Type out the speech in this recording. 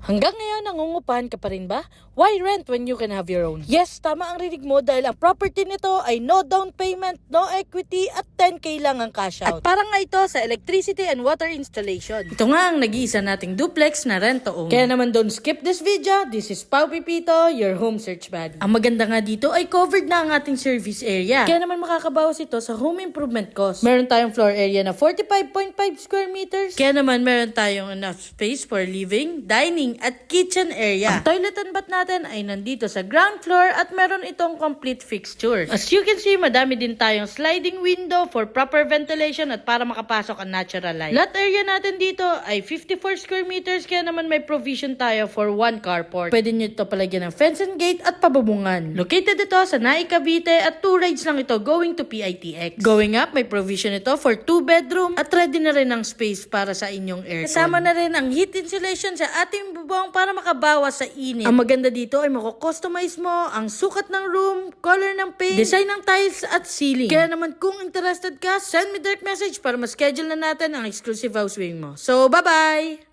Hanggang ngayon, nangungupahan ka pa rin ba? Why rent when you can have your own? Yes, tama ang rinig mo dahil ang property nito ay no down payment, no equity at 10K lang ang cash out. At para nga ito sa electricity and water installation. Ito nga ang nag-iisa nating duplex na rent to own. Kaya naman don't skip this video. This is Pao Pipito, your home search buddy. Ang maganda nga dito ay covered na ang ating service area. Kaya naman makakabawas ito sa home improvement cost. Meron tayong floor area na 45.5 square meters. Kaya naman meron tayong enough space for living, dining, at kitchen area. Ang toilet and bath natin ay nandito sa ground floor at meron itong complete fixtures. As you can see, madami din tayong sliding window for proper ventilation at para makapasok ang natural light. Lot area natin dito ay 54 square meters kaya naman may provision tayo for 1 carport. Pwede nyo ito palagyan ng fence and gate at pabubungan. Located ito sa Nai, Cavite at 2 rides lang ito going to PITX. Going up, may provision ito for 2 bedroom at ready na rin ang space para sa inyong aircon. Kasama na rin ang heat insulation sa ating bubong para makabawas sa init. Ang maganda dito ay mako-customize mo ang sukat ng room, color ng paint, design ng tiles at ceiling. Kaya naman kung interested ka, send me direct message para ma-schedule na natin ang exclusive house viewing mo. So, bye-bye!